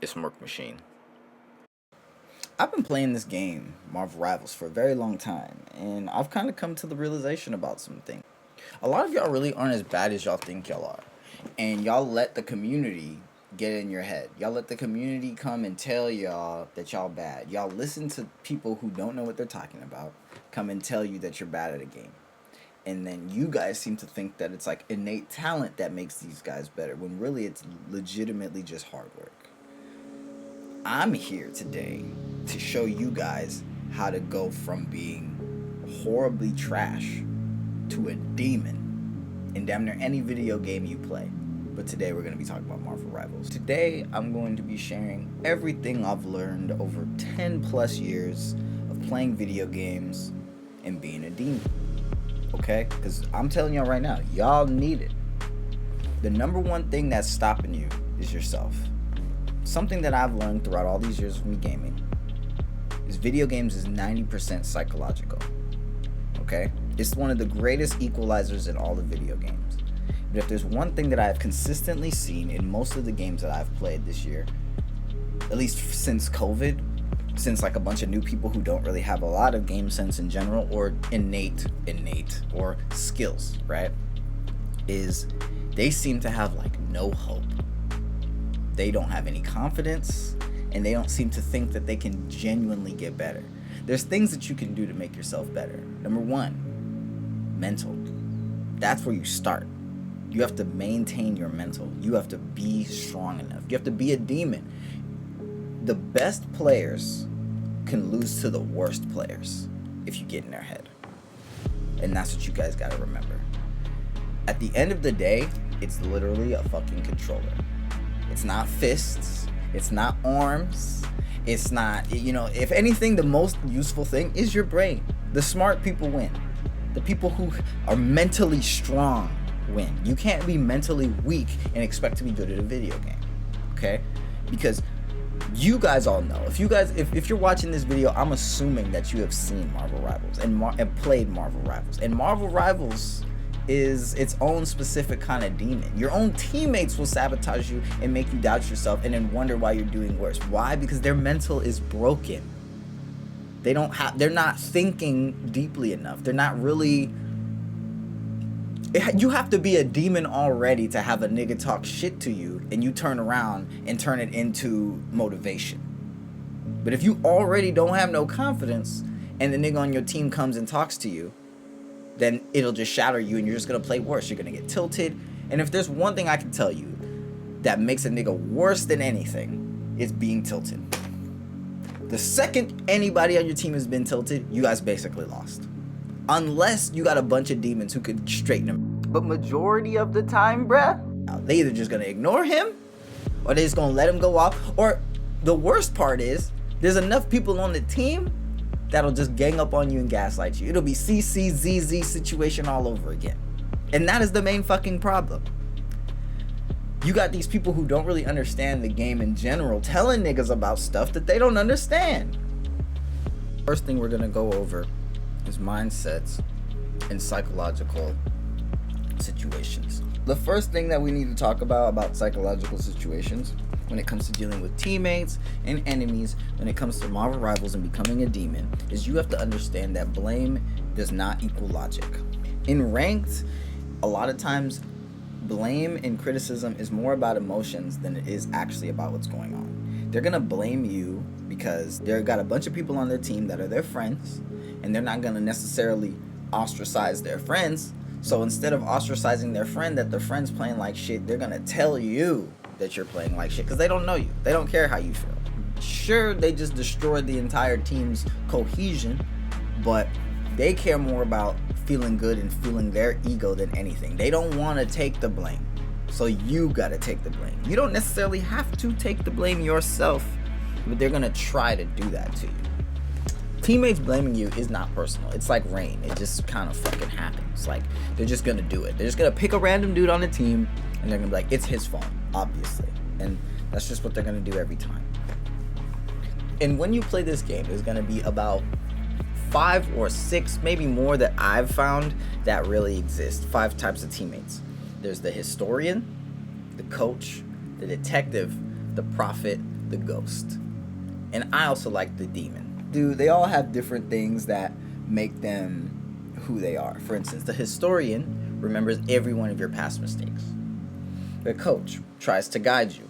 It's Merc Machine. I've been playing this game, Marvel Rivals, for a very long time, and I've kind of come to the realization about some things. A lot of y'all really aren't as bad as y'all think y'all are, and y'all let the community get in your head. Y'all let the community come and tell y'all that y'all bad. Y'all listen to people who don't know what they're talking about come and tell you that you're bad at a game. And then you guys seem to think that it's like innate talent that makes these guys better, when really it's legitimately just hard work. I'm here today to show you guys how to go from being horribly trash to a demon in damn near any video game you play. But today we're going to be talking about Marvel Rivals. Today I'm going to be sharing everything I've learned over 10 plus years of playing video games and being a demon. Okay? Because I'm telling y'all right now, y'all need it. The number one thing that's stopping you is yourself. Something that I've learned throughout all these years of me gaming is video games is 90% psychological. Okay? It's one of the greatest equalizers in all the video games. But if there's one thing that I've consistently seen in most of the games that I've played this year, at least since COVID, since like a bunch of new people who don't really have a lot of game sense in general, or innate or skills, right, is they seem to have like no hope. They don't have any confidence, and they don't seem to think that they can genuinely get better. There's things that you can do to make yourself better. Number one, mental. That's where you start. You have to maintain your mental. You have to be strong enough. You have to be a demon. The best players can lose to the worst players if you get in their head. And that's what you guys gotta remember. At the end of the day, it's literally a fucking controller. It's not fists. It's not arms. It's not, if anything, the most useful thing is your brain. The smart people win. The people who are mentally strong win. You can't be mentally weak and expect to be good at a video game. Okay? Because you guys all know. If you're watching this video, I'm assuming that you have seen Marvel Rivals and played Marvel Rivals. And Marvel Rivals is its own specific kind of demon. Your own teammates will sabotage you and make you doubt yourself and then wonder why you're doing worse. Why? Because their mental is broken. They're not thinking deeply enough. They're not really. You have to be a demon already to have a nigga talk shit to you and you turn around and turn it into motivation. But if you already don't have no confidence and the nigga on your team comes and talks to you, then it'll just shatter you and you're just gonna play worse. You're gonna get tilted. And if there's one thing I can tell you that makes a nigga worse than anything, it's being tilted. The second anybody on your team has been tilted, you guys basically lost. Unless you got a bunch of demons who could straighten them. But majority of the time, bruh, they either just gonna ignore him or they just gonna let him go off. Or the worst part is, there's enough people on the team that'll just gang up on you and gaslight you. It'll be CCZZ situation all over again. And that is the main fucking problem. You got these people who don't really understand the game in general telling niggas about stuff that they don't understand. First thing we're gonna go over is mindsets and psychological situations. The first thing that we need to talk about psychological situations when it comes to dealing with teammates and enemies, when it comes to Marvel Rivals and becoming a demon, is you have to understand that blame does not equal logic. In ranked, a lot of times blame and criticism is more about emotions than it is actually about what's going on. They're gonna blame you because they've got a bunch of people on their team that are their friends, and they're not gonna necessarily ostracize their friends. So instead of ostracizing their friend that their friend's playing like shit, they're gonna tell you that you're playing like shit because they don't know you. They don't care how you feel. Sure, they just destroyed the entire team's cohesion, but they care more about feeling good and feeling their ego than anything. They don't want to take the blame. So you gotta take the blame. You don't necessarily have to take the blame yourself, but they're gonna try to do that to you. Teammates blaming you is not personal. It's like rain. It just kind of fucking happens. Like, they're just gonna do it. They're just gonna pick a random dude on the team and they're gonna be like, it's his fault, obviously. And that's just what they're gonna do every time. And when you play this game, there's gonna be about 5 or 6, maybe more, that I've found that really exist. 5 types of teammates. There's the historian, the coach, the detective, the prophet, the ghost. And I also like the demon. Dude, they all have different things that make them who they are. For instance, the historian remembers every one of your past mistakes. The coach tries to guide you.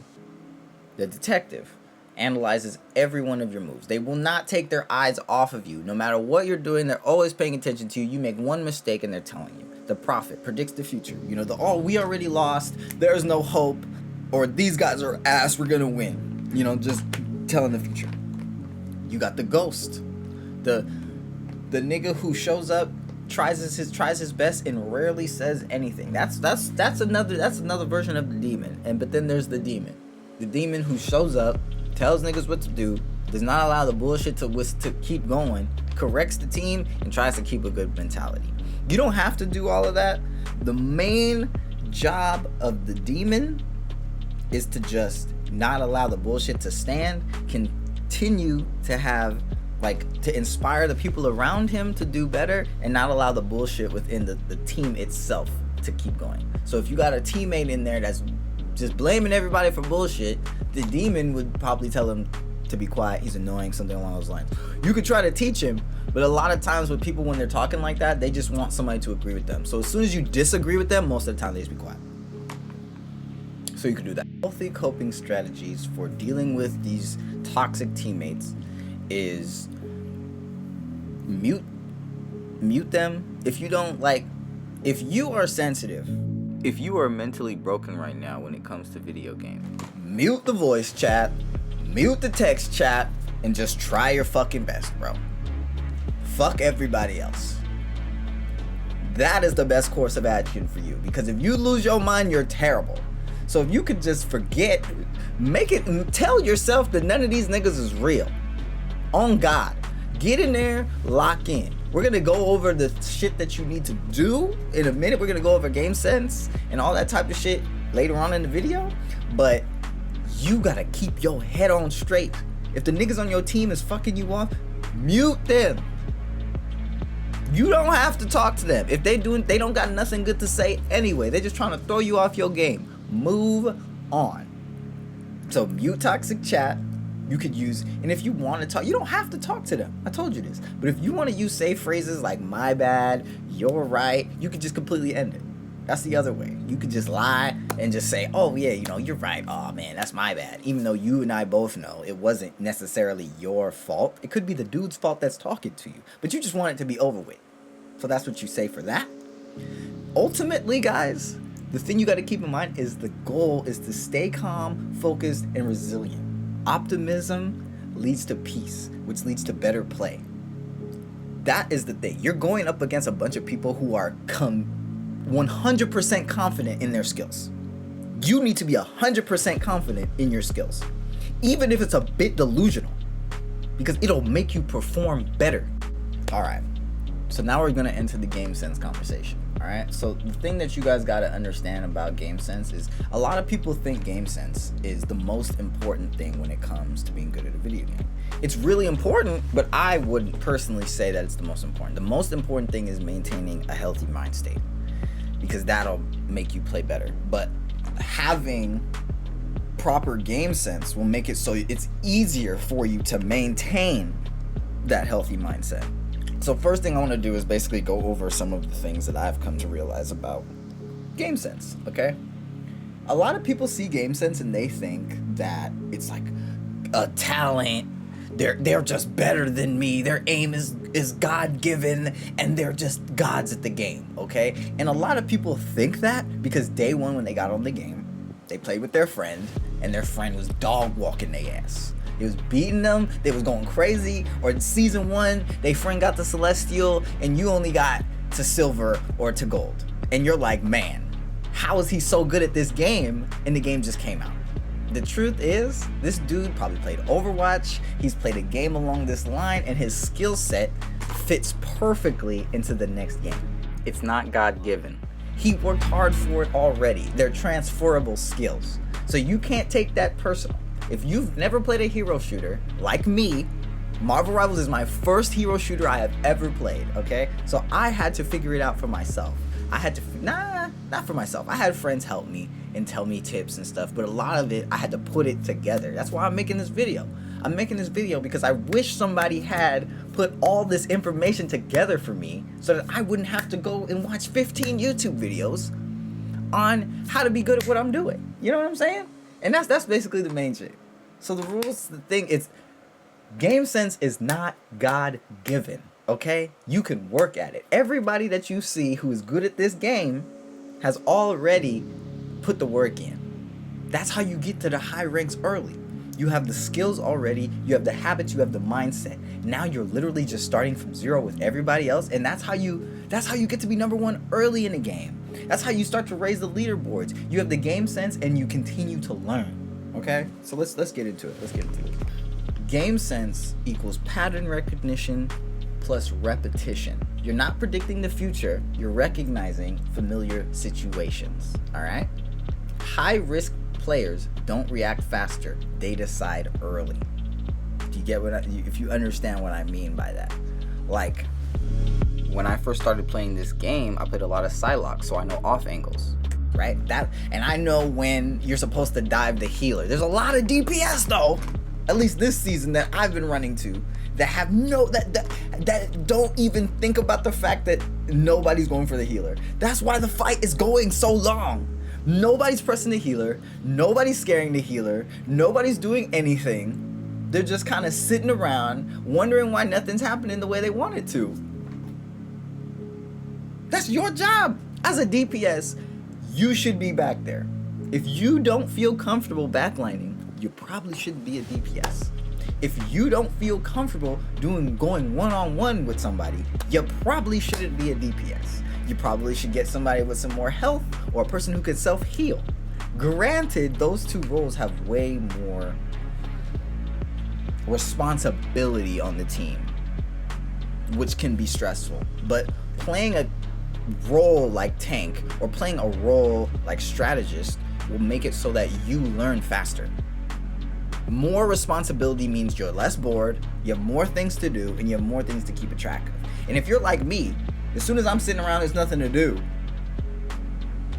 The detective analyzes every one of your moves. They will not take their eyes off of you. No matter what you're doing, they're always paying attention to you. You make one mistake and they're telling you. The prophet predicts the future. You know, we already lost. There's no hope. Or these guys are ass. We're going to win. You know, just telling the future. You got the ghost. The nigga who shows up, tries his best and rarely says anything. That's another version of the demon. But then there's the demon. The demon who shows up, tells niggas what to do, does not allow the bullshit to keep going, corrects the team, and tries to keep a good mentality. You don't have to do all of that. The main job of the demon is to just not allow the bullshit to stand, continue to have, to inspire the people around him to do better, and not allow the bullshit within the team itself to keep going. So if you got a teammate in there that's just blaming everybody for bullshit, the demon would probably tell him to be quiet, he's annoying, something along those lines. You could try to teach him, but a lot of times with people, when they're talking like that, they just want somebody to agree with them. So as soon as you disagree with them, most of the time they just be quiet. So you can do that. Healthy coping strategies for dealing with these toxic teammates is mute them. If you are sensitive, if you are mentally broken right now when it comes to video games, mute the voice chat, mute the text chat, and just try your fucking best, bro. Fuck everybody else. That is the best course of action for you, because if you lose your mind, you're terrible. So if you could just forget, tell yourself that none of these niggas is real. On God. Get in there, lock in. We're going to go over the shit that you need to do in a minute. We're going to go over game sense and all that type of shit later on in the video. But you got to keep your head on straight. If the niggas on your team is fucking you off, mute them. You don't have to talk to them. If they don't got nothing good to say anyway. They're just trying to throw you off your game. Move on. So mute toxic chat. You could use, and if you want to talk, you don't have to talk to them. I told you this. But if you want to use safe phrases like my bad, you're right, you could just completely end it. That's the other way. You could just lie and just say, oh yeah, you're right. Oh man, that's my bad. Even though you and I both know it wasn't necessarily your fault. It could be the dude's fault that's talking to you. But you just want it to be over with. So that's what you say for that. Ultimately, guys, the thing you got to keep in mind is the goal is to stay calm, focused, and resilient. Optimism leads to peace, which leads to better play. That is the thing. You're going up against a bunch of people who are 100% confident in their skills. You need to be 100% confident in your skills, even if it's a bit delusional, because it'll make you perform better. All right. So now we're going to enter the game sense conversation. All right. So the thing that you guys got to understand about game sense is a lot of people think game sense is the most important thing when it comes to being good at a video game. It's really important, but I wouldn't personally say that it's the most important. The most important thing is maintaining a healthy mind state, because that'll make you play better. But having proper game sense will make it so it's easier for you to maintain that healthy mindset. So first thing I want to do is basically go over some of the things that I've come to realize about game sense, okay? A lot of people see game sense and they think that it's like a talent. They're just better than me. Their aim is God-given and they're just gods at the game, okay? And a lot of people think that because day one when they got on the game, they played with their friend and their friend was dog walking their ass. It was beating them, they was going crazy, or in season 1, they friend got to Celestial, and you only got to Silver or to Gold. And you're like, man, how is he so good at this game? And the game just came out. The truth is, this dude probably played Overwatch, he's played a game along this line, and his skill set fits perfectly into the next game. It's not God-given. He worked hard for it already. They're transferable skills. So you can't take that personal. If you've never played a hero shooter, like me, Marvel Rivals is my first hero shooter I have ever played, okay? So I had to figure it out for myself. I had to, not for myself. I had friends help me and tell me tips and stuff, but a lot of it, I had to put it together. That's why I'm making this video. I'm making this video because I wish somebody had put all this information together for me so that I wouldn't have to go and watch 15 YouTube videos on how to be good at what I'm doing. You know what I'm saying? And that's basically the main shit. So the rules, the thing is, game sense is not God-given, okay? You can work at it. Everybody that you see who is good at this game has already put the work in. That's how you get to the high ranks early. You have the skills already, you have the habits, you have the mindset. Now you're literally just starting from zero with everybody else, and that's how you get to be number one early in the game. That's how you start to raise the leaderboards. You have the game sense and you continue to learn. Okay? So let's get into it. Game sense equals pattern recognition plus repetition. You're not predicting the future, you're recognizing familiar situations. Alright? High risk players don't react faster, they decide early. Do you get if you understand what I mean by that? Like, when I first started playing this game, I played a lot of Psylocke, so I know off angles, right? And I know when you're supposed to dive the healer. There's a lot of DPS though, at least this season that I've been running to, that have that don't even think about the fact that nobody's going for the healer. That's why the fight is going so long. Nobody's pressing the healer, nobody's scaring the healer, nobody's doing anything. They're just kind of sitting around wondering why nothing's happening the way they want it to. That's your job. As a DPS, you should be back there. If you don't feel comfortable backlining, you probably shouldn't be a DPS. If you don't feel comfortable going one-on-one with somebody, you probably shouldn't be a DPS. You probably should get somebody with some more health or a person who can self-heal. Granted, those two roles have way more responsibility on the team, which can be stressful. But playing a role like tank or playing a role like strategist will make it so that you learn faster. More responsibility means you're less bored, you have more things to do, and you have more things to keep a track of. And if you're like me, as soon as I'm sitting around, there's nothing to do,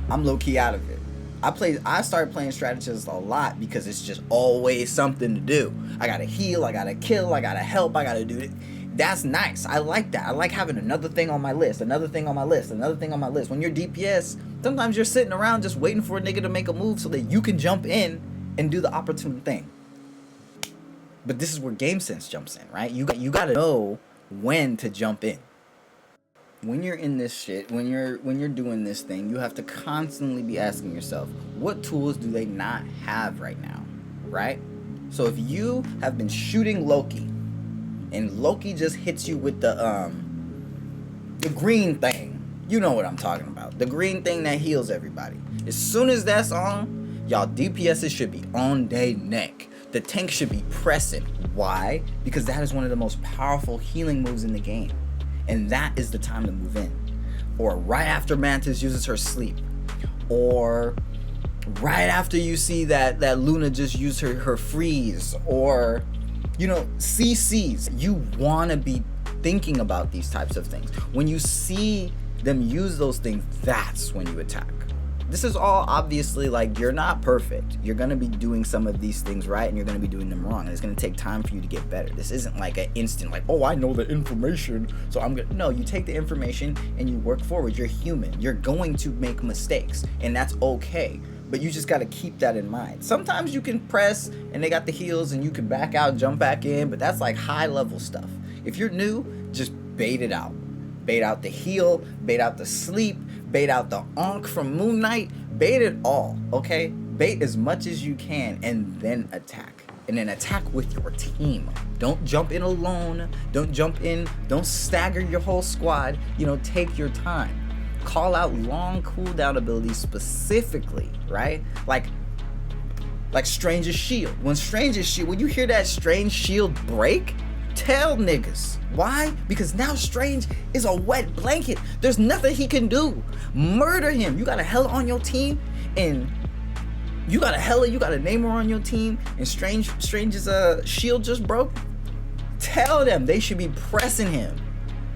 I'm low-key out of it. I started playing strategists a lot because it's just always something to do. I gotta heal, I gotta kill, I gotta help, I gotta do it. That's nice. I like that. I like having another thing on my list, another thing on my list, another thing on my list. When you're DPS, sometimes you're sitting around just waiting for a nigga to make a move so that you can jump in and do the opportune thing. But this is where game sense jumps in, right? You gotta know when to jump in. When you're in this shit, when you're doing this thing, you have to constantly be asking yourself, what tools do they not have right now, right? So if you have been shooting Loki, and Loki just hits you with the green thing, you know what I'm talking about, the green thing that heals everybody. As soon as that's on, y'all DPSs should be on their neck. The tank should be pressing. Why? Because that is one of the most powerful healing moves in the game. And that is the time to move in. Or right after Mantis uses her sleep. Or right after you see that Luna just used her freeze. Or, CCs. You want to be thinking about these types of things. When you see them use those things, that's when you attack. This is all obviously, like, you're not perfect. You're going to be doing some of these things right and you're going to be doing them wrong. And it's going to take time for you to get better. This isn't like an instant, like, oh, I know the information, so I'm going to... No, you take the information and you work forward. You're human. You're going to make mistakes, and that's okay. But you just got to keep that in mind. Sometimes you can press and they got the heals and you can back out, jump back in, but that's like high level stuff. If you're new, just bait it out. Bait out the heal, bait out the sleep, bait out the onk from Moon Knight, bait it all, okay? Bait as much as you can and then attack. And then attack with your team. Don't jump in alone, don't stagger your whole squad, take your time. Call out long cooldown abilities specifically, right? Like Strange's Shield. When you hear that Strange Shield break, tell niggas. Why? Because now Strange is a wet blanket. There's nothing he can do. Murder him. You got a Hela on your team, and you got a Namor on your team, and Strange's shield just broke. Tell them they should be pressing him.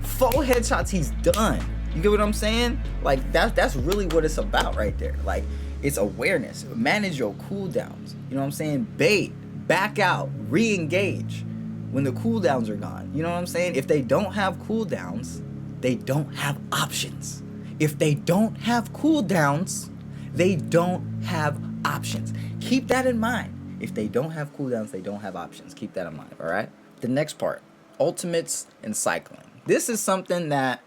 4 headshots, he's done. You get what I'm saying? Like, that's really what it's about right there. Like, it's awareness. Manage your cooldowns. You know what I'm saying? Bait, back out, re-engage when the cooldowns are gone. You know what I'm saying? If they don't have cooldowns, they don't have options. If they don't have cooldowns, they don't have options. Keep that in mind. If they don't have cooldowns, they don't have options. Keep that in mind, all right? The next part, ultimates and cycling. This is something that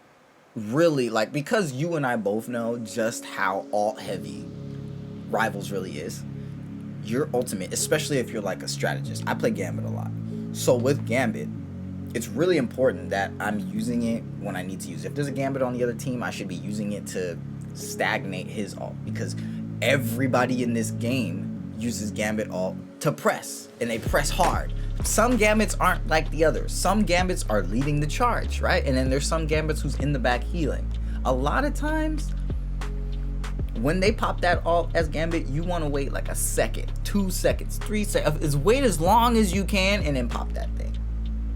really, like, because you and I both know just how alt heavy Rivals really is. Your ultimate, especially if you're like a strategist. I play Gambit a lot. So with Gambit, it's really important that I'm using it when I need to use it. If there's a Gambit on the other team, I should be using it to stagnate his ult, because everybody in this game uses Gambit ult to press, and they press hard. Some Gambits aren't like the others. Some Gambits are leading the charge, right? And then there's some Gambits who's in the back healing. A lot of times, when they pop that ult as Gambit, you want to wait like a second, 2 seconds, 3 seconds. Wait as long as you can and then pop that thing.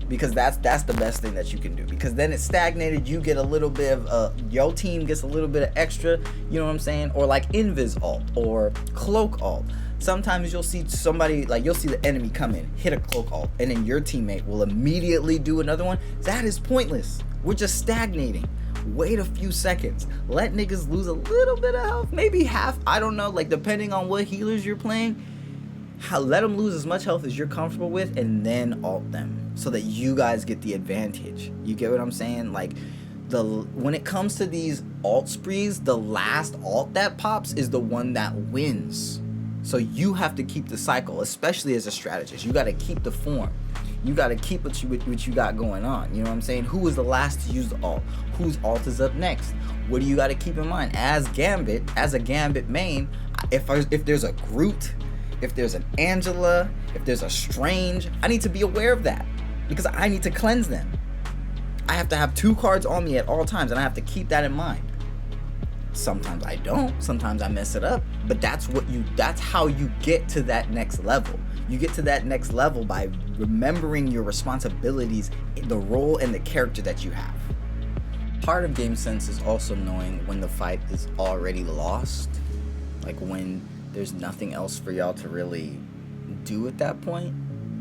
Because that's the best thing that you can do. Because then it's stagnated, you get a little bit of, your team gets a little bit of extra, you know what I'm saying? Or like Invis ult or Cloak ult. Sometimes you'll see somebody, like you'll see the enemy come in, hit a Cloak ult, and then your teammate will immediately do another one. That is pointless. We're just stagnating. Wait a few seconds. Let niggas lose a little bit of health, maybe half. I don't know, like depending on what healers you're playing. Let them lose as much health as you're comfortable with, and then ult them so that you guys get the advantage. You get what I'm saying? Like, when it comes to these ult sprees, the last ult that pops is the one that wins. So you have to keep the cycle, especially as a strategist. You got to keep the form. You got to keep what you got going on. You know what I'm saying? Who was the last to use the ult? Whose ult is up next? What do you got to keep in mind? As a Gambit main, if there's a Groot, if there's an Angela, if there's a Strange, I need to be aware of that, because I need to cleanse them. I have to have 2 cards on me at all times, and I have to keep that in mind. Sometimes I don't, sometimes I mess it up, but that's how you get to that next level. You get to that next level by remembering your responsibilities, the role and the character that you have. Part of game sense is also knowing when the fight is already lost, like when there's nothing else for y'all to really do at that point.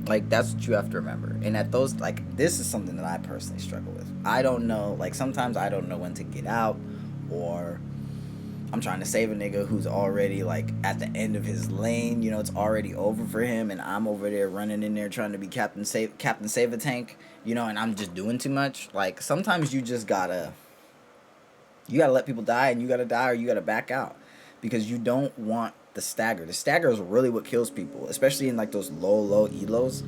Like, that's what you have to remember. And at those, like, this is something that I personally struggle with. I don't know, like, sometimes I don't know when to get out, or I'm trying to save a nigga who's already, like, at the end of his lane. You know, it's already over for him, and I'm over there running in there trying to be Captain Save a Tank, you know, and I'm just doing too much. Like, sometimes you just gotta let people die, and you gotta die, or you gotta back out, because you don't want the stagger. The stagger is really what kills people, especially in, like, those low elos.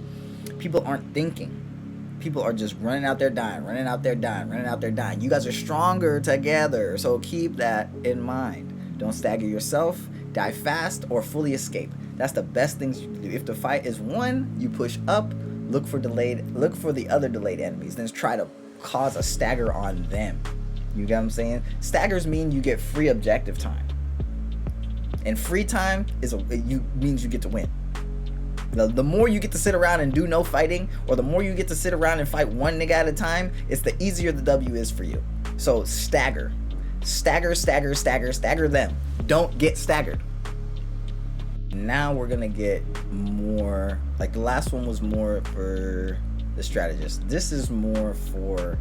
People aren't thinking. People are just running out there dying. You guys are stronger together, so keep that in mind. Don't stagger yourself, die fast, or fully escape. That's the best things you can do. If the fight is won, you push up, look for the other delayed enemies, then try to cause a stagger on them. You get what I'm saying? Staggers mean you get free objective time. And free time means you get to win. The more you get to sit around and do no fighting, or the more you get to sit around and fight one nigga at a time, it's the easier the W is for you. So stagger them. Don't get staggered. Now we're gonna get more, like the last one was more for the strategists. This is more for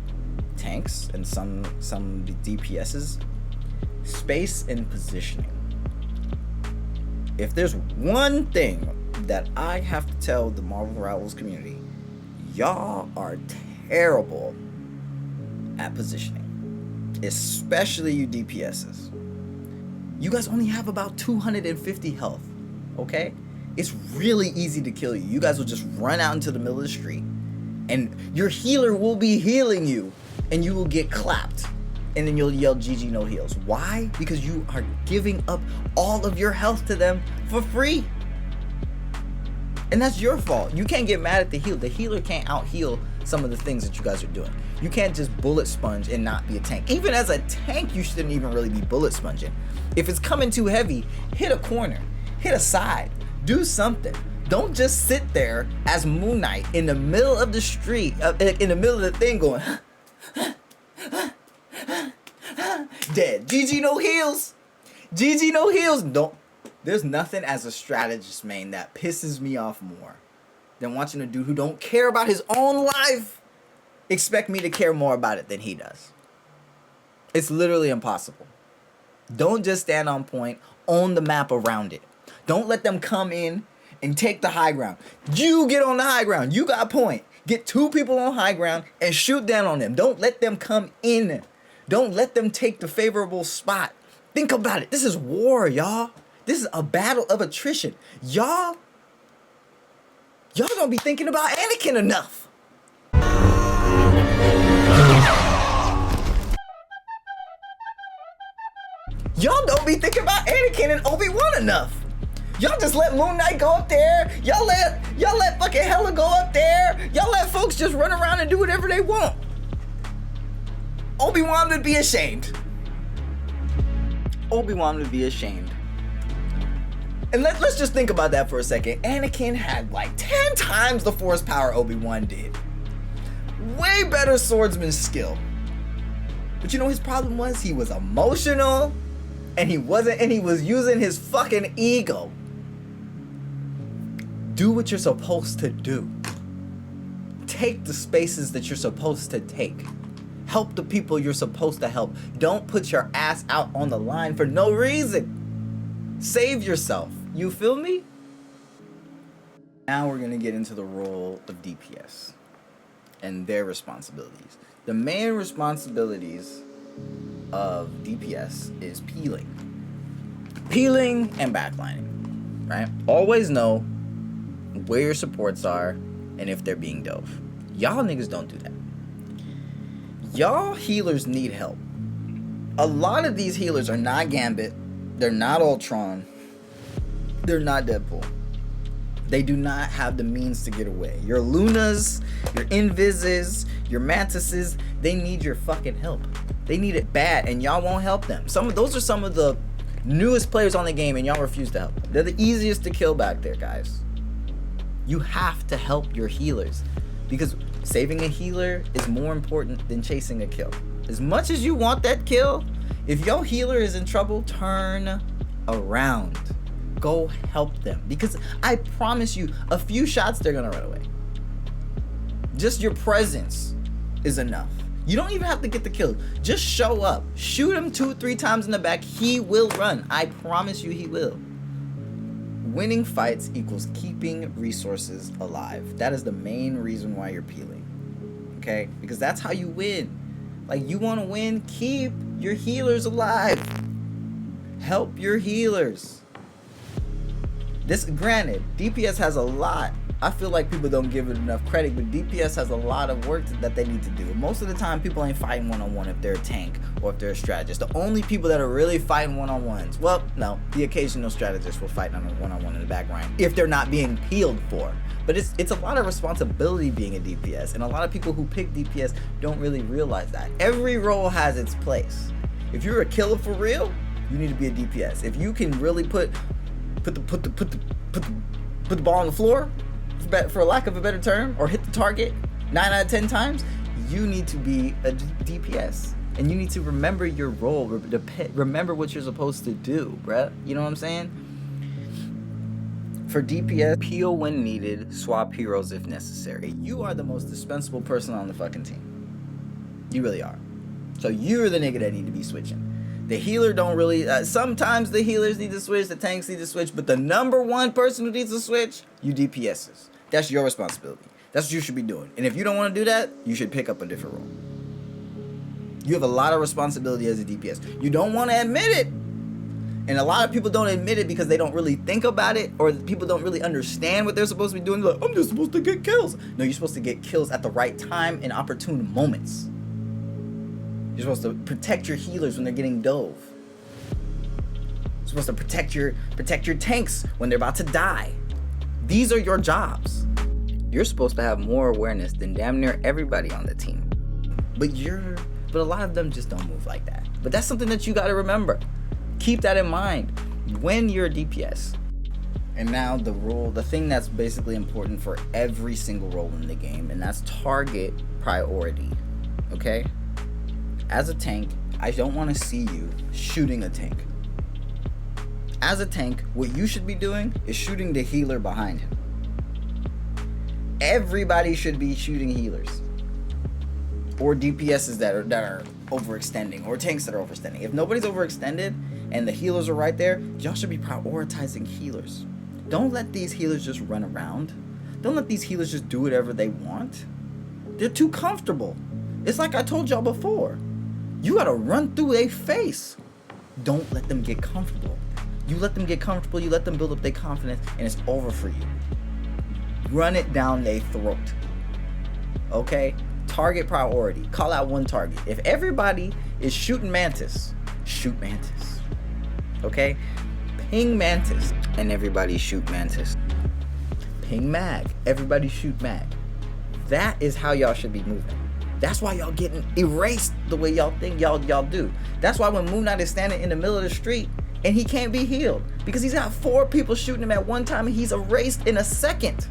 tanks and some DPSs. Space and positioning. If there's one thing that I have to tell the Marvel Rivals community, y'all are terrible at positioning, especially you DPSs. You guys only have about 250 health, okay? It's really easy to kill you. You guys will just run out into the middle of the street, and your healer will be healing you, and you will get clapped. And then you'll yell GG no heals. Why? Because you are giving up all of your health to them for free. And that's your fault. You can't get mad at the healer. The healer can't out heal some of the things that you guys are doing. You can't just bullet sponge and not be a tank. Even as a tank, you shouldn't even really be bullet sponging. If it's coming too heavy, hit a corner, hit a side, do something. Don't just sit there as Moon Knight in the middle of the street, in the middle of the thing going, dead. GG no heals. GG no heals. Don't. There's nothing as a strategist main that pisses me off more than watching a dude who don't care about his own life expect me to care more about it than he does. It's literally impossible. Don't just stand on point. Own the map around it. Don't let them come in and take the high ground. You get on the high ground. You got point. Get 2 people on high ground and shoot down on them. Don't let them come in. Don't let them take the favorable spot. Think about it. This is war, y'all. This is a battle of attrition. Y'all don't be thinking about Anakin enough. Y'all don't be thinking about Anakin and Obi-Wan enough. Y'all just let Moon Knight go up there. Y'all let fucking Hela go up there. Y'all let folks just run around and do whatever they want. Obi-Wan would be ashamed. Obi-Wan would be ashamed. And let's just think about that for a second. Anakin had like 10 times the force power Obi-Wan did. Way better swordsman skill. But you know his problem was? He was emotional and he was using his fucking ego. Do what you're supposed to do. Take the spaces that you're supposed to take. Help the people you're supposed to help. Don't put your ass out on the line for no reason. Save yourself. You feel me? Now we're going to get into the role of DPS and their responsibilities. The main responsibilities of DPS is peeling. Peeling and backlining, right? Always know where your supports are and if they're being dove. Y'all niggas don't do that. Y'all healers need help. A lot of these healers are not Gambit. They're not Ultron. They're not Deadpool. They do not have the means to get away. Your Lunas, your Invises, your Mantises, they need your fucking help. They need it bad, and y'all won't help them. Those are some of the newest players on the game, and y'all refuse to help them. They're the easiest to kill back there, guys. You have to help your healers, because saving a healer is more important than chasing a kill. As much as you want that kill, if your healer is in trouble, turn around. Go help them, because I promise you, a few shots they're gonna run away. Just your presence is enough. You don't even have to get the kill. Just show up. Shoot him 2-3 times in the back. He will run. I promise you he will. Winning fights equals keeping resources alive. That is the main reason why you're peeling. Okay? Because that's how you win. Like, you want to win? Keep your healers alive. Help your healers. Granted, DPS has a lot. I feel like people don't give it enough credit, but DPS has a lot of work that they need to do. Most of the time, people ain't fighting one-on-one if they're a tank or if they're a strategist. The only people that are really fighting one-on-ones, well, no, the occasional strategist will fight on a one-on-one in the background if they're not being healed for. But it's a lot of responsibility being a DPS, and a lot of people who pick DPS don't really realize that. Every role has its place. If you're a killer for real, you need to be a DPS. If you can really put the ball on the floor, for lack of a better term, or hit the target 9 out of 10 times, you need to be a DPS. And you need to remember your role, remember what you're supposed to do, bruh. You know what I'm saying? For DPS, peel when needed, swap heroes if necessary. You are the most dispensable person on the fucking team. You really are. So you're the nigga that need to be switching. The healer don't really, sometimes the healers need to switch, the tanks need to switch, but the number one person who needs to switch, you DPSs. That's your responsibility. That's what you should be doing. And if you don't want to do that, you should pick up a different role. You have a lot of responsibility as a DPS. You don't want to admit it. And a lot of people don't admit it because they don't really think about it, or people don't really understand what they're supposed to be doing. They're like, I'm just supposed to get kills. No, you're supposed to get kills at the right time in opportune moments. You're supposed to protect your healers when they're getting dove. You're supposed to protect your tanks when they're about to die. These are your jobs. You're supposed to have more awareness than damn near everybody on the team. But a lot of them just don't move like that. But that's something that you got to remember. Keep that in mind when you're a DPS. And now the thing that's basically important for every single role in the game, and that's target priority. Okay? As a tank, I don't want to see you shooting a tank. As a tank, what you should be doing is shooting the healer behind him. Everybody should be shooting healers. Or DPSs that are overextending, or tanks that are overextending. If nobody's overextended and the healers are right there, y'all should be prioritizing healers. Don't let these healers just run around. Don't let these healers just do whatever they want. They're too comfortable. It's like I told y'all before. You gotta run through their face. Don't let them get comfortable. You let them get comfortable, you let them build up their confidence, and it's over for you. Run it down their throat. Okay? Target priority. Call out one target. If everybody is shooting Mantis, shoot Mantis. Okay? Ping Mantis, and everybody shoot Mantis. Ping Mag, everybody shoot Mag. That is how y'all should be moving. That's why y'all getting erased the way y'all think y'all do. That's why when Moon Knight is standing in the middle of the street and he can't be healed, because he's got 4 people shooting him at one time and he's erased in a second.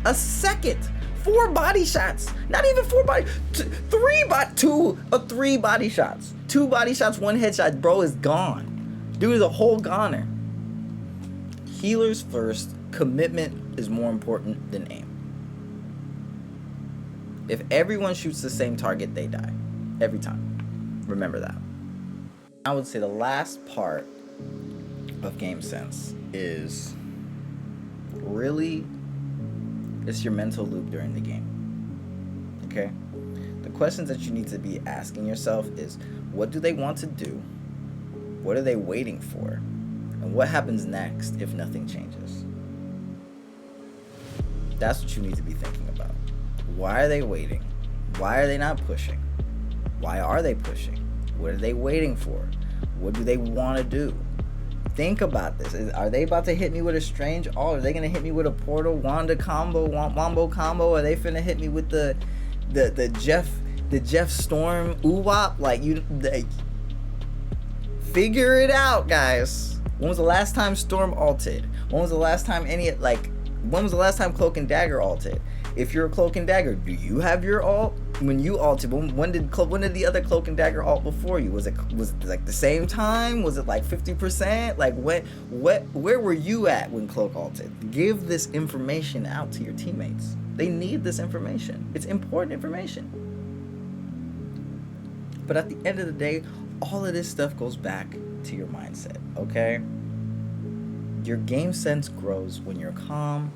A second. 4 body shots. Not even 4 body. 3 body shots. 2 body shots, 1 headshot. Bro is gone. Dude is a whole goner. Healers first. Commitment is more important than aim. If everyone shoots the same target, they die. Every time. Remember that. I would say the last part of game sense is really, it's your mental loop during the game. Okay? The questions that you need to be asking yourself is, what do they want to do? What are they waiting for? And what happens next if nothing changes? That's what you need to be thinking about. Why are they waiting? Why are they not pushing? Why are they pushing? What are they waiting for? What do they want to do? Think about this. Are they about to hit me with a strange ult? Are they gonna hit me with a portal Wanda combo, Wombo combo? Are they finna hit me with the Jeff Storm oo-wop? Figure it out, guys. When was the last time Storm ulted? When was the last time Cloak and Dagger ulted? If you're a Cloak and Dagger, do you have your ult? When you ulted, when did the other Cloak and Dagger ult before you? Was it like the same time? Was it like 50%? Like where were you at when Cloak ulted? Give this information out to your teammates. They need this information. It's important information. But at the end of the day, all of this stuff goes back to your mindset, okay? Your game sense grows when you're calm,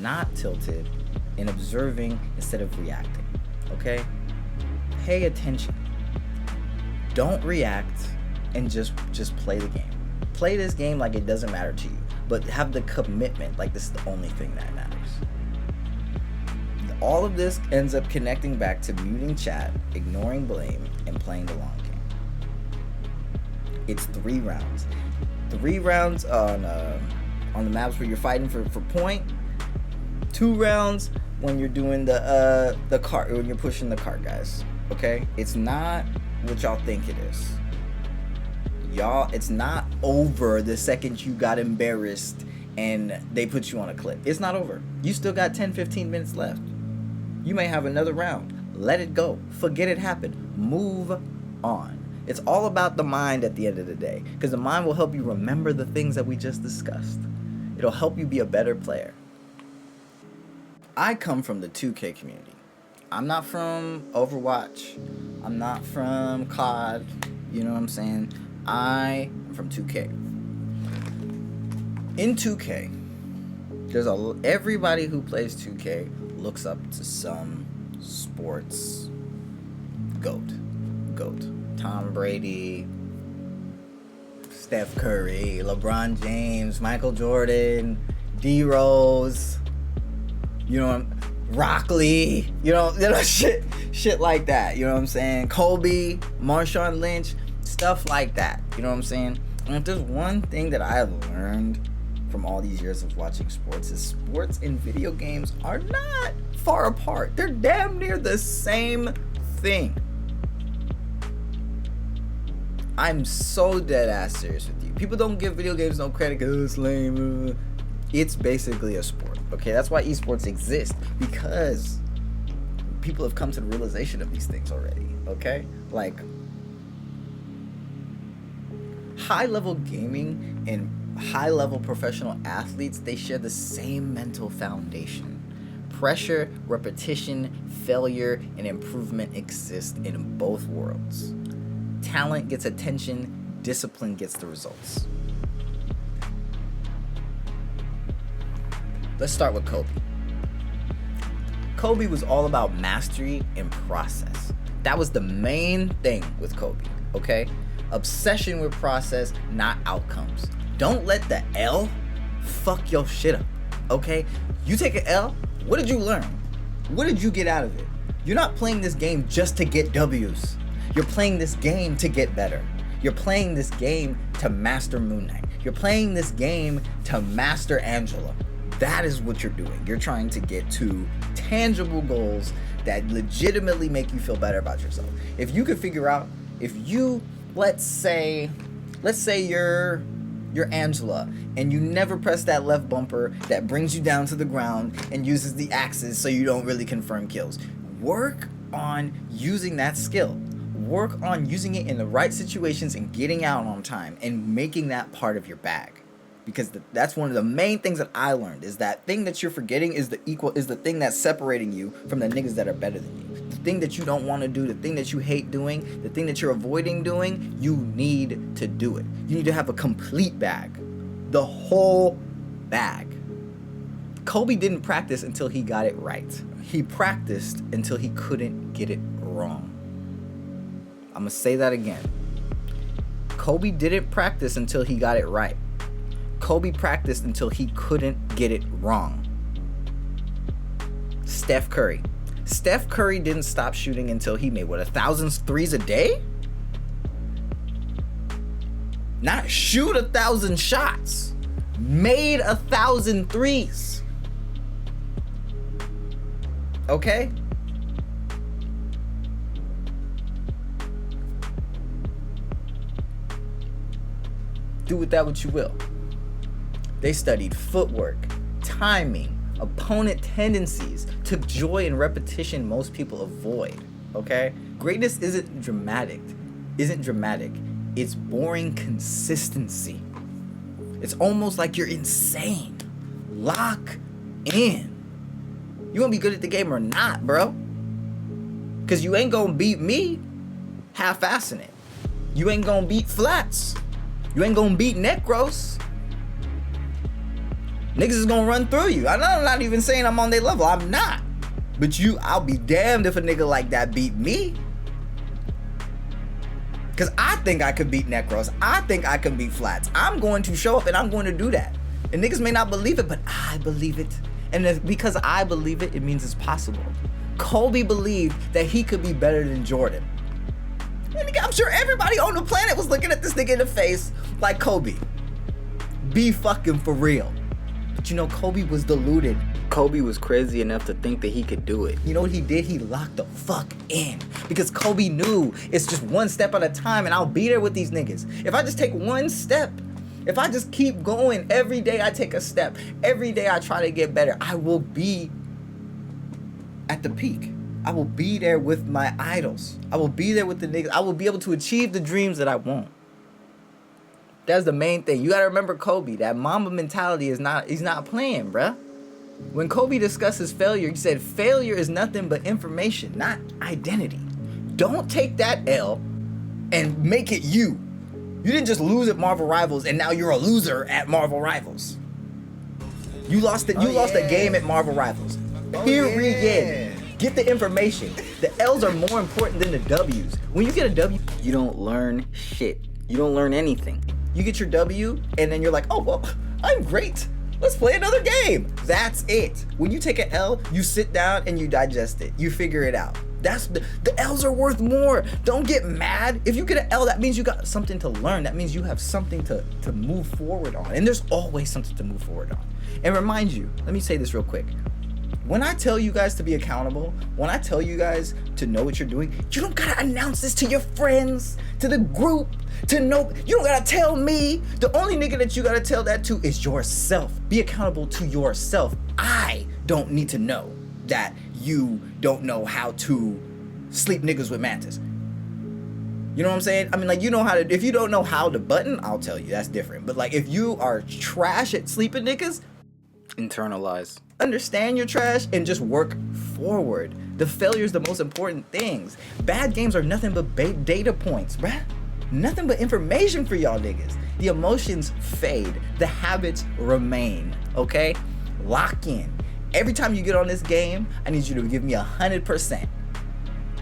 not tilted, and observing instead of reacting, okay? Pay attention. Don't react and just play the game. Play this game like it doesn't matter to you, but have the commitment like this is the only thing that matters. All of this ends up connecting back to muting chat, ignoring blame, and playing the long game. It's 3 rounds. 3 rounds on the maps where you're fighting for point. 2 rounds when you're doing the cart, when you're pushing the cart, guys. Okay? It's not what y'all think it is. Y'all, it's not over the second you got embarrassed and they put you on a clip. It's not over. You still got 10-15 minutes left. You may have another round. Let it go. Forget it happened. Move on. It's all about the mind at the end of the day, because the mind will help you remember the things that we just discussed. It'll help you be a better player. I come from the 2K community. I'm not from Overwatch. I'm not from COD. You know what I'm saying? I am from 2K. In 2K, everybody who plays 2K looks up to some sports GOAT. Tom Brady, Steph Curry, LeBron James, Michael Jordan, D-Rose, Rock Lee, shit like that, you know what I'm saying? Kobe, Marshawn Lynch, stuff like that, you know what I'm saying? And if there's one thing that I have learned from all these years of watching sports, is sports and video games are not far apart. They're damn near the same thing. I'm so dead ass serious with you. People don't give video games no credit because it's lame. It's basically a sport, okay? That's why esports exist, because people have come to the realization of these things already, okay? Like, High level gaming and high level professional athletes, they share the same mental foundation. Pressure, repetition, failure, and improvement exist in both worlds. Talent gets attention, discipline gets the results. Let's start with Kobe. Kobe was all about mastery and process. That was the main thing with Kobe, okay? Obsession with process, not outcomes. Don't let the L fuck your shit up, okay? You take an L, what did you learn? What did you get out of it? You're not playing this game just to get W's. You're playing this game to get better. You're playing this game to master Moon Knight. You're playing this game to master Angela. That is what you're doing. You're trying to get to tangible goals that legitimately make you feel better about yourself. If you could figure out, if you, let's say you're Angela and you never press that left bumper that brings you down to the ground and uses the axes so you don't really confirm kills. Work on using that skill. Work on using it in the right situations and getting out on time and making that part of your bag. Because that's one of the main things that I learned, is that thing that you're forgetting is the thing that's separating you from the niggas that are better than you. The thing that you don't want to do, the thing that you hate doing, the thing that you're avoiding doing, you need to do it. You need to have a complete bag. The whole bag. Kobe didn't practice until he got it right. He practiced until he couldn't get it wrong. I'm going to say that again. Kobe didn't practice until he got it right. Kobe practiced until he couldn't get it wrong. Steph Curry. Steph Curry didn't stop shooting until he made, 1,000 threes a day? Not shoot 1,000 shots. Made 1,000 threes. Okay? Do with that what you will. They studied footwork, timing, opponent tendencies, took joy in repetition most people avoid, okay? Greatness isn't dramatic. It's boring consistency. It's almost like you're insane. Lock in. You gonna be good at the game or not, bro? Because you ain't gonna beat me half-assing it. You ain't gonna beat Flats. You ain't gonna beat Necros. Niggas is gonna run through you. I'm not even saying I'm on their level. I'm not. But I'll be damned if a nigga like that beat me. Because I think I could beat Necros. I think I can beat Flats. I'm going to show up and I'm going to do that. And niggas may not believe it, but I believe it. And because I believe it, it means it's possible. Kobe believed that he could be better than Jordan. And I'm sure everybody on the planet was looking at this nigga in the face like, Kobe, be fucking for real. But you know, Kobe was deluded. Kobe was crazy enough to think that he could do it. You know what he did? He locked the fuck in. Because Kobe knew it's just one step at a time and I'll be there with these niggas. If I just take one step, if I just keep going, every day I take a step, every day I try to get better, I will be at the peak. I will be there with my idols. I will be there with the niggas. I will be able to achieve the dreams that I want. That's the main thing. You gotta remember Kobe. That Mamba mentality he's not playing, bruh. When Kobe discusses failure, he said failure is nothing but information, not identity. Don't take that L and make it you. You didn't just lose at Marvel Rivals and now you're a loser at Marvel Rivals. You lost it. You lost a game at Marvel Rivals. Period. Yeah. Get the information. The L's are more important than the W's. When you get a W, you don't learn shit. You don't learn anything. You get your W, and then you're like, oh, well, I'm great. Let's play another game. That's it. When you take an L, you sit down and you digest it. You figure it out. That's the L's are worth more. Don't get mad. If you get an L, that means you got something to learn. That means you have something to move forward on. And there's always something to move forward on. And remind you, let me say this real quick. When I tell you guys to be accountable, when I tell you guys to know what you're doing, you don't gotta announce this to your friends, to the group, to know. You don't gotta tell me. The only nigga that you gotta tell that to is yourself. Be accountable to yourself. I don't need to know that you don't know how to sleep niggas with mantis. You know what I'm saying? I mean, like, you know how to, if you don't know how to button, I'll tell you, that's different. But like, if you are trash at sleeping, niggas, Internalize. understand your trash and just work forward. The failure is the most important things. Bad games are nothing but data points, bruh. Nothing but information for y'all niggas. The emotions fade. The habits remain, okay? Lock in. Every time you get on this game, I need you to give me 100%.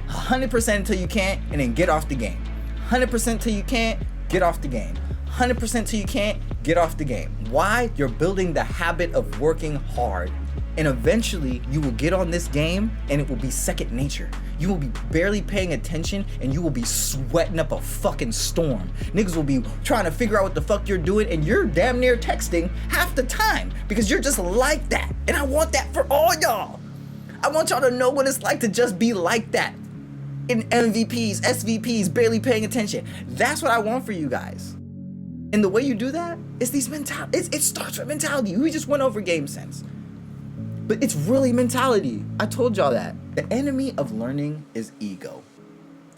100% until you can't, and then get off the game. 100% till you can't, get off the game. 100% till you can't, get off the game. Why? You're building the habit of working hard. And eventually, you will get on this game, and it will be second nature. You will be barely paying attention, and you will be sweating up a fucking storm. Niggas will be trying to figure out what the fuck you're doing, and you're damn near texting half the time, because you're just like that. And I want that for all y'all. I want y'all to know what it's like to just be like that. In MVPs, SVPs, barely paying attention. That's what I want for you guys. And the way you do that is these mentalities. It starts with mentality. We just went over game sense. But it's really mentality. I told y'all that. The enemy of learning is ego.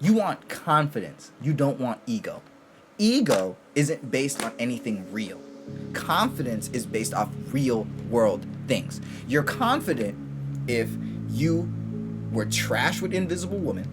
You want confidence. You don't want ego. Ego isn't based on anything real. Confidence is based off real world things. You're confident if you were trash with Invisible Woman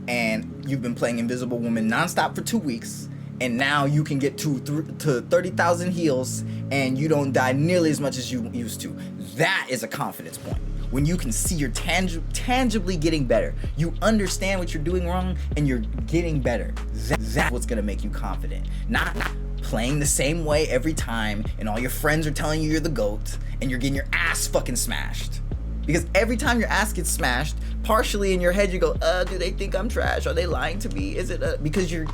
and you've been playing Invisible Woman nonstop for 2 weeks, and now you can get to 30,000 heals and you don't die nearly as much as you used to. That is a confidence point. When you can see you're tangibly getting better. You understand what you're doing wrong and you're getting better. That's what's gonna make you confident. Not playing the same way every time and all your friends are telling you you're the GOAT and you're getting your ass fucking smashed. Because every time your ass gets smashed, partially in your head you go, do they think I'm trash? Are they lying to me? Is it because your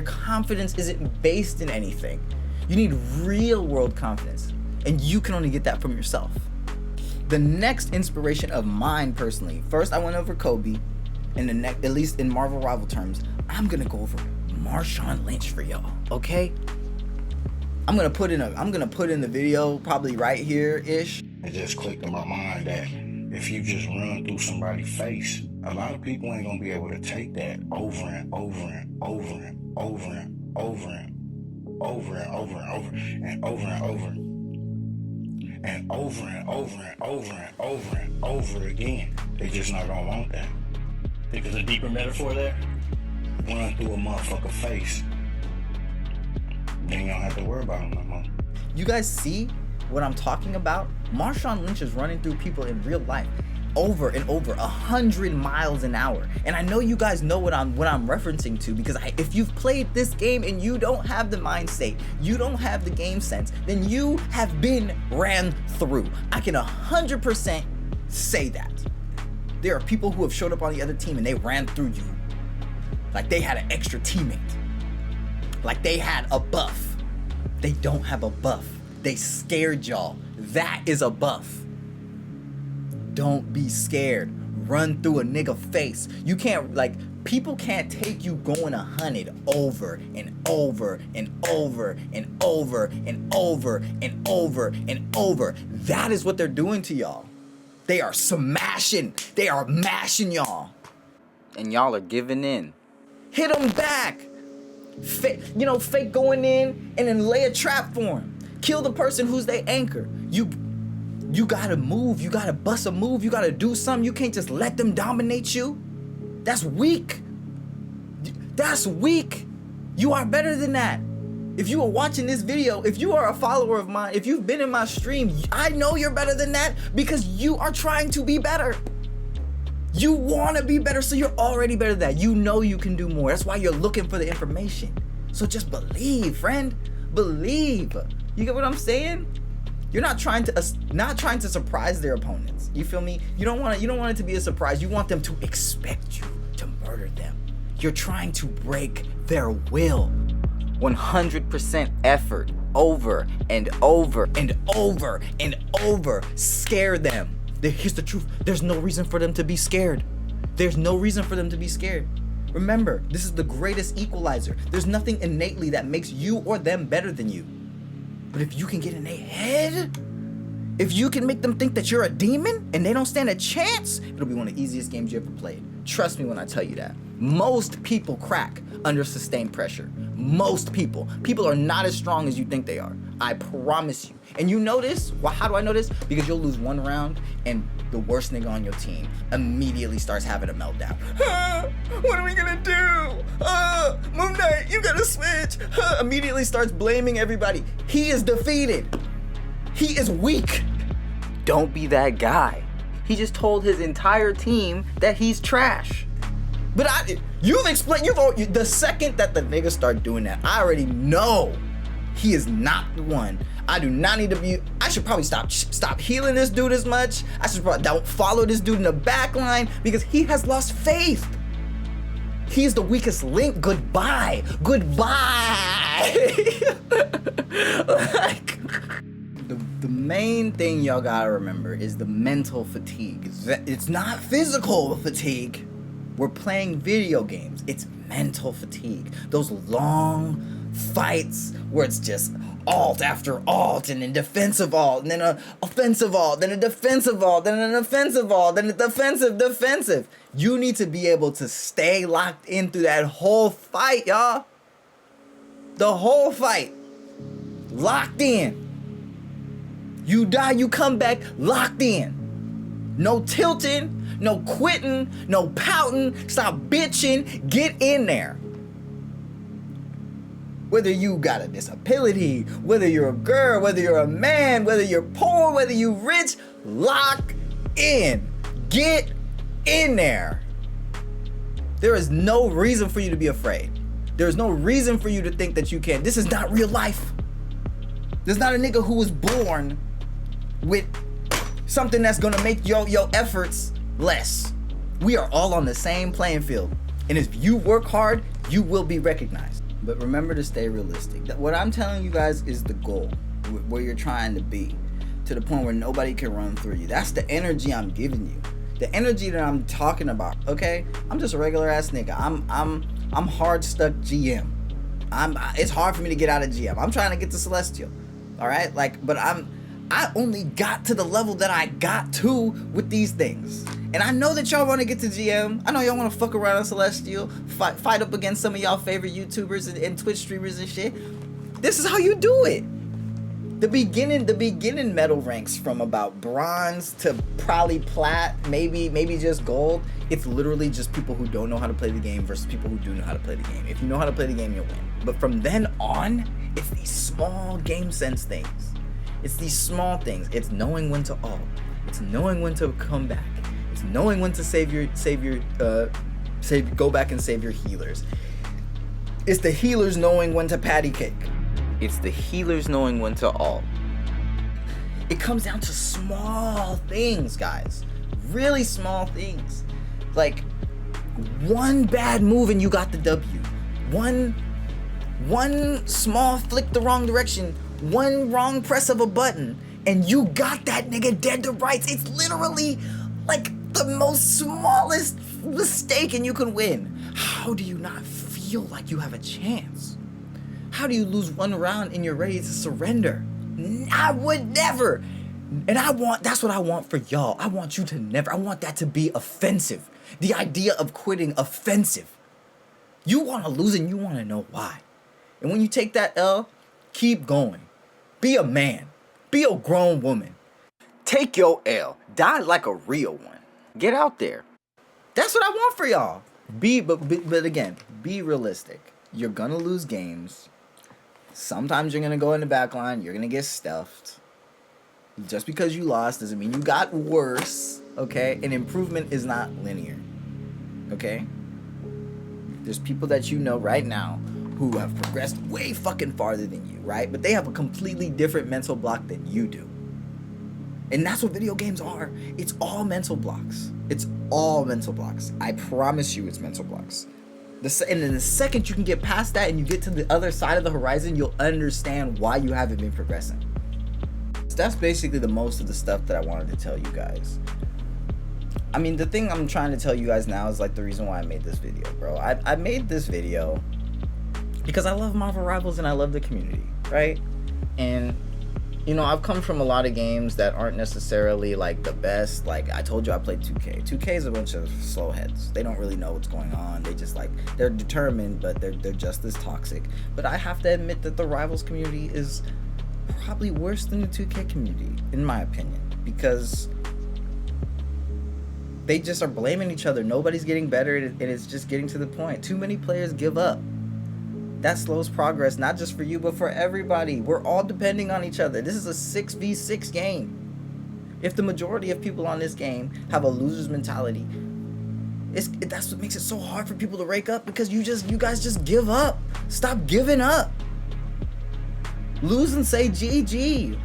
confidence isn't based in anything. You need real world confidence, and you can only get that from yourself. The next inspiration of mine personally, first I went over Kobe, and the next, at least in Marvel rival terms, I'm gonna go over Marshawn Lynch for y'all. Okay? I'm gonna put in the video probably right here ish. It just clicked in my mind that if you just run through somebody's face, a lot of people ain't gonna be able to take that over and over and over and over and over and over and over and over and over and over and over and over and over and over and over again. They just not gonna want that. Think there's a deeper metaphor there? Run through a motherfucker face, then you don't have to worry about them no more. You guys see what I'm talking about? Marshawn Lynch is running through people in real life over and over 100 miles an hour. And I know you guys know what I'm referencing to, because if you've played this game and you don't have the mind state, you don't have the game sense, then you have been ran through. I can 100% say that. There are people who have showed up on the other team and they ran through you. Like they had an extra teammate. Like they had a buff. They don't have a buff. They scared y'all. That is a buff. Don't be scared. Run through a nigga face. You can't, like, people can't take you going 100 over and over and over and over and over and over and over. That is what they're doing to y'all. They are smashing. They are mashing y'all. And y'all are giving in. Hit them back. Fake going in and then lay a trap for him. Kill the person who's their anchor. You gotta move. You gotta bust a move. You gotta do something. You can't just let them dominate you. That's weak. That's weak. You are better than that. If you are watching this video, if you are a follower of mine, if you've been in my stream, I know you're better than that because you are trying to be better. You want to be better, so you're already better than that. You know you can do more. That's why you're looking for the information. So just believe, friend. Believe. You get what I'm saying? You're not trying to surprise their opponents. You feel me? You don't want it to be a surprise. You want them to expect you to murder them. You're trying to break their will. 100% effort. Over and over and over and over. Scare them. Here's the truth. There's no reason for them to be scared. There's no reason for them to be scared. Remember, this is the greatest equalizer. There's nothing innately that makes you or them better than you. But if you can get in their head, if you can make them think that you're a demon and they don't stand a chance, it'll be one of the easiest games you ever played. Trust me when I tell you that. Most people crack under sustained pressure. Most people. People are not as strong as you think they are. I promise you. And you know this? Well, how do I know this? Because you'll lose one round and the worst nigga on your team immediately starts having a meltdown. What are we gonna do? Moon Knight, you gotta switch. Immediately starts blaming everybody. He is defeated. He is weak. Don't be that guy. He just told his entire team that he's trash. But you've explained, the second that the niggas start doing that, I already know he is not the one. I do not need to be, I should probably stop healing this dude as much. I should probably don't follow this dude in the back line because he has lost faith. He's the weakest link. Goodbye. Like, the main thing y'all gotta remember is the mental fatigue. It's not physical fatigue. We're playing video games. It's mental fatigue. Those long fights where it's just alt after alt and then defensive alt and then an offensive alt, then a defensive alt, then an offensive alt, then a defensive. You need to be able to stay locked in through that whole fight, y'all. The whole fight. Locked in. You die, you come back, locked in. No tilting, no quitting, no pouting, stop bitching, get in there. Whether you got a disability, whether you're a girl, whether you're a man, whether you're poor, whether you rich, lock in. Get in there. There is no reason for you to be afraid. There's no reason for you to think that you can't. This is not real life. There's not a nigga who was born with something that's gonna make your efforts less. We are all on the same playing field. And if you work hard, you will be recognized. But remember to stay realistic. What I'm telling you guys is the goal, where you're trying to be, to the point where nobody can run through you. That's the energy I'm giving you. The energy that I'm talking about, okay? I'm just a regular ass nigga. I'm hard stuck GM. It's hard for me to get out of GM. I'm trying to get to Celestial. All right? But I only got to the level that I got to with these things. And I know that y'all want to get to GM. I know y'all want to fuck around on Celestial, fight up against some of y'all favorite YouTubers and Twitch streamers and shit. This is how you do it. The beginning medal ranks from about bronze to probably plat, maybe just gold. It's literally just people who don't know how to play the game versus people who do know how to play the game. If you know how to play the game, you'll win. But from then on, it's these small game sense things. It's these small things. It's knowing when to ult. It's knowing when to come back. It's knowing when to go back and save your healers. It's the healers knowing when to patty cake. It's the healers knowing when to ult. It comes down to small things, guys. Really small things. Like one bad move and you got the W. One small flick the wrong direction. One wrong press of a button and you got that nigga dead to rights. It's literally like the most smallest mistake and you can win. How do you not feel like you have a chance? How do you lose one round and you're ready to surrender? I would never. And that's what I want for y'all. I want you to never. I want that to be offensive. The idea of quitting offensive. You want to lose and you want to know why. And when you take that L, keep going. Be a man. Be a grown woman. Take your L. Die like a real one. Get out there. That's what I want for y'all. But again, be realistic. You're gonna lose games. Sometimes you're gonna go in the back line. You're gonna get stuffed. Just because you lost doesn't mean you got worse. Okay? And improvement is not linear. Okay? There's people that you know right now who have progressed way fucking farther than you, right? But they have a completely different mental block than you do. And that's what video games are. It's all mental blocks. It's all mental blocks. I promise you it's mental blocks. And then the second you can get past that and you get to the other side of the horizon, you'll understand why you haven't been progressing. So that's basically the most of the stuff that I wanted to tell you guys. I mean, the thing I'm trying to tell you guys now is like the reason why I made this video, bro. I made this video because I love Marvel Rivals and I love the community, right? And You know, I've come from a lot of games that aren't necessarily like the best. Like I told you, I played 2K. 2K is a bunch of slow heads. They don't really know what's going on. They just like they're determined, but they're just as toxic. But I have to admit that the Rivals community is probably worse than the 2K community, in my opinion, because they just are blaming each other. Nobody's getting better, and it's just getting to the point. Too many players give up. That slows progress, not just for you, but for everybody. We're all depending on each other. This is a 6v6 game. If the majority of people on this game have a loser's mentality, that's what makes it so hard for people to wake up, because you guys just give up. Stop giving up. Lose and say GG.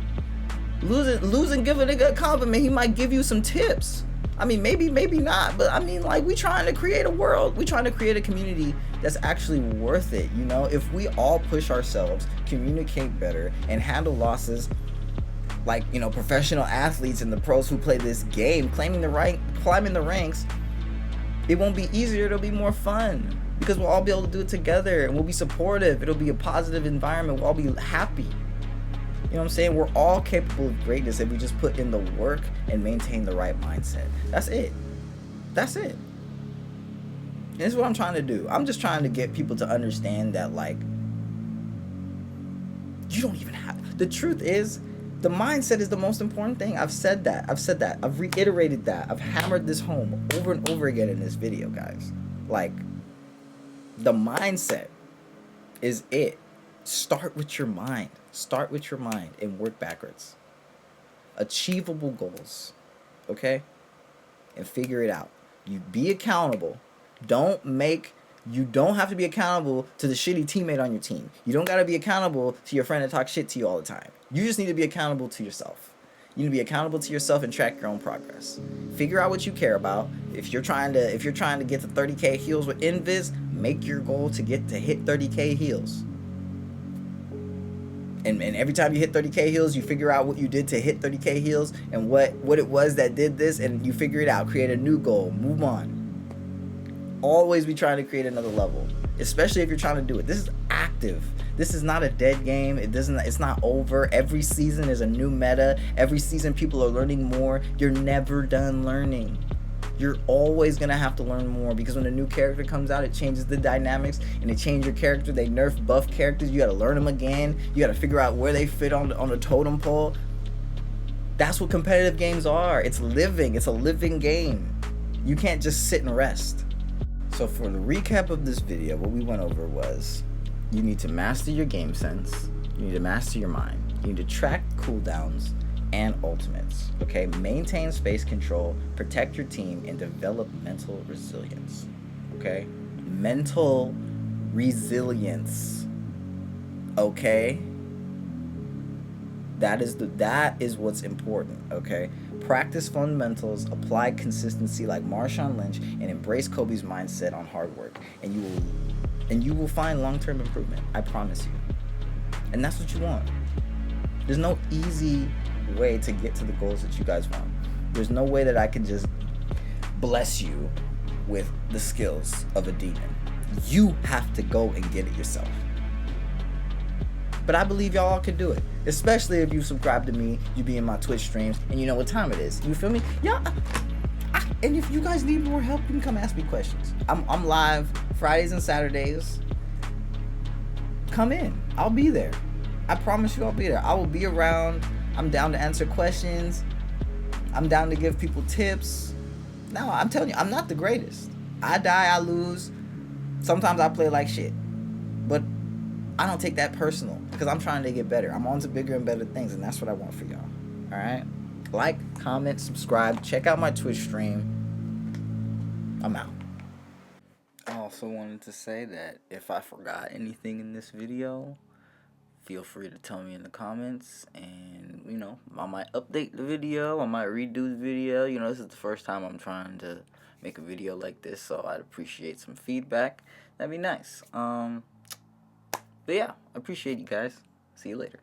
Lose and give a nigga a compliment. He might give you some tips. I mean, maybe not, but I mean, like, we trying to create a world. We trying to create a community that's actually worth it, you know? If we all push ourselves, communicate better, and handle losses like, you know, professional athletes and the pros who play this game, climbing the ranks, it won't be easier, it'll be more fun. Because we'll all be able to do it together, and we'll be supportive. It'll be a positive environment. We'll all be happy. You know what I'm saying? We're all capable of greatness if we just put in the work and maintain the right mindset. That's it. That's it. And this is what I'm trying to do. I'm just trying to get people to understand that, like, you don't even have... The truth is, the mindset is the most important thing. I've said that. I've reiterated that. I've hammered this home over and over again in this video, guys. Like, the mindset is it. Start with your mind. Start with your mind and work backwards. Achievable goals, okay? And figure it out. You be accountable. You don't have to be accountable to the shitty teammate on your team. You don't got to be accountable to your friend that talks shit to you all the time. You just need to be accountable to yourself. You need to be accountable to yourself and track your own progress. Figure out what you care about. If you're trying to get to 30k heals with Invis, make your goal to hit 30k heals. And every time you hit 30k heals, you figure out what you did to hit 30k heals and what it was that did this, and you figure it out. Create a new goal. Move on. Always be trying to create another level, especially if you're trying to do it. This is active. This is not a dead game. It's not over. Every season is a new meta. Every season people are learning more. You're never done learning. You're always going to have to learn more, because when a new character comes out, it changes the dynamics, and they change your character. They nerf buff characters. You got to learn them again. You got to figure out where they fit on the totem pole. That's what competitive games are. It's living. It's a living game. You can't just sit and rest. So for the recap of this video, what we went over was, you need to master your game sense. You need to master your mind. You need to track cooldowns and ultimates, okay? Maintain space control, protect your team, and develop mental resilience, okay? Mental resilience, okay? That is what's important, okay? Practice fundamentals, apply consistency like Marshawn Lynch, and embrace Kobe's mindset on hard work, and you will find long-term improvement. I promise you. And that's what you want. There's no easy way to get to the goals that you guys want. There's no way that I can just bless you with the skills of a demon. You have to go and get it yourself. But I believe y'all can do it, especially if you subscribe to me, you be in my Twitch streams, and you know what time it is. You feel me? Yeah. And if you guys need more help, you can come ask me questions. I'm live Fridays and Saturdays. Come in. I'll be there. I promise you I'll be there. I will be around. I'm down to answer questions. I'm down to give people tips. No, I'm telling you, I'm not the greatest. I die, I lose. Sometimes I play like shit. But I don't take that personal, because I'm trying to get better. I'm on to bigger and better things, and that's what I want for y'all. Alright? Like, comment, subscribe. Check out my Twitch stream. I'm out. I also wanted to say that if I forgot anything in this video, feel free to tell me in the comments, and, you know, I might update the video, I might redo the video. You know, this is the first time I'm trying to make a video like this, so I'd appreciate some feedback. That'd be nice. But yeah, I appreciate you guys. See you later.